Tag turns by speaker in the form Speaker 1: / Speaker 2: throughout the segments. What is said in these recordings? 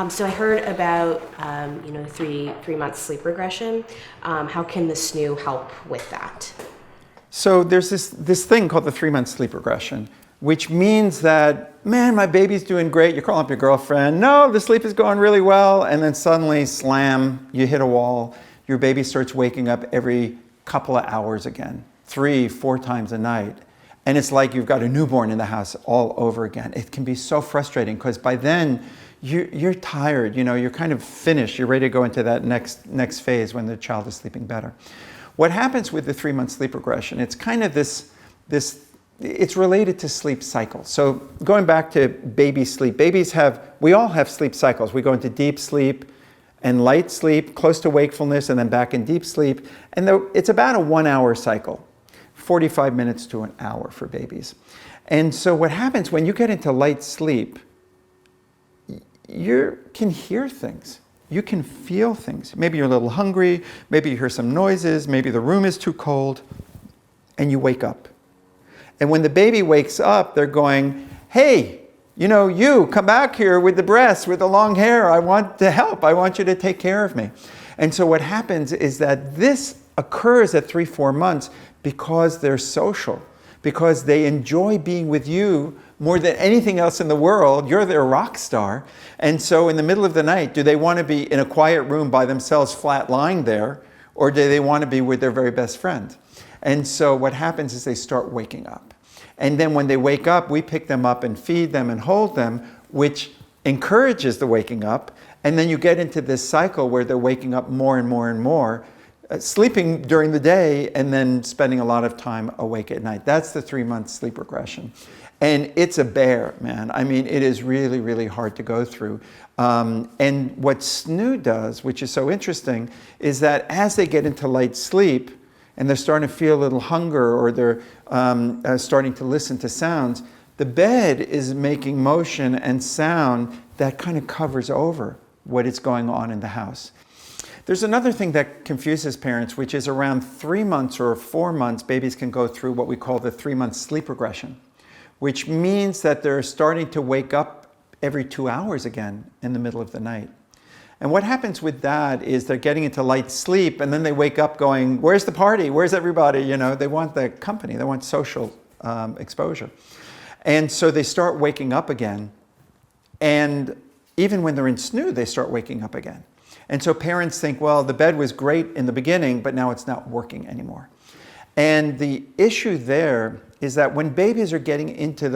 Speaker 1: So I heard about, three-month sleep regression. How can the SNOO help with that?
Speaker 2: So there's this thing called the 3-month sleep regression, which means that, man, my baby's doing great. You call up your girlfriend, no, the sleep is going really well. And then suddenly, slam, you hit a wall. Your baby starts waking up every couple of hours again, 3-4 times a night. And it's like you've got a newborn in the house all over again. It can be so frustrating because by then you're tired, you're kind of finished. You're ready to go into that next phase when the child is sleeping better. What happens with the 3-month sleep regression, it's kind of it's related to sleep cycles. So going back to baby sleep, we all have sleep cycles. We go into deep sleep and light sleep, close to wakefulness, and then back in deep sleep. And it's about a 1-hour cycle, 45 minutes to an hour for babies. And so what happens when you get into light sleep, you can hear things. You can feel things. Maybe you're a little hungry, maybe you hear some noises, maybe the room is too cold, and you wake up. And when the baby wakes up, they're going, hey, you come back here with the breasts, with the long hair. I want to help. I want you to take care of me. And so what happens is that this occurs at 3-4 months because they're social, because they enjoy being with you more than anything else in the world. You're their rock star. And so in the middle of the night, do they want to be in a quiet room by themselves, flat lying there, or do they want to be with their very best friend? And so what happens is they start waking up. And then when they wake up, we pick them up and feed them and hold them, which encourages the waking up. And then you get into this cycle where they're waking up more and more and more, sleeping during the day and then spending a lot of time awake at night. That's the 3-month sleep regression. And it's a bear, man. I mean, it is really, really hard to go through. And what SNOO does, which is so interesting, is that as they get into light sleep and they're starting to feel a little hunger or they're starting to listen to sounds, the bed is making motion and sound that kind of covers over what is going on in the house. There's another thing that confuses parents, which is around 3 months or 4 months, babies can go through what we call the 3-month sleep regression, which means that they're starting to wake up every 2 hours again in the middle of the night. And what happens with that is they're getting into light sleep and then they wake up going, where's the party? Where's everybody? They want the company, they want social exposure. And so they start waking up again. And even when they're in SNOO, they start waking up again. And so parents think, well, the bed was great in the beginning, but now it's not working anymore. And the issue there is that when babies are getting into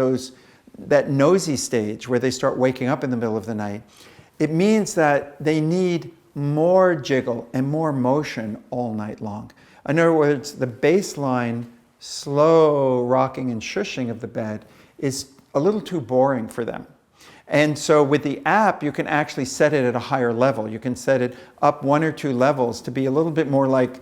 Speaker 2: that nosy stage where they start waking up in the middle of the night, it means that they need more jiggle and more motion all night long. In other words, the baseline slow rocking and shushing of the bed is a little too boring for them. And so with the app, you can actually set it at a higher level. You can set it up 1 or 2 levels to be a little bit more like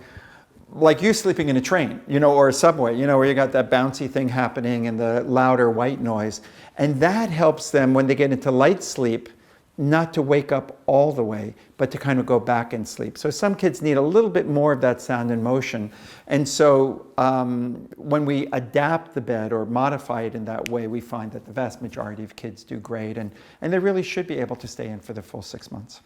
Speaker 2: you sleeping in a train, or a subway, where you got that bouncy thing happening and the louder white noise. And that helps them when they get into light sleep, not to wake up all the way, but to kind of go back and sleep. So some kids need a little bit more of that sound and motion. And so when we adapt the bed or modify it in that way, we find that the vast majority of kids do great. And they really should be able to stay in for the full 6 months.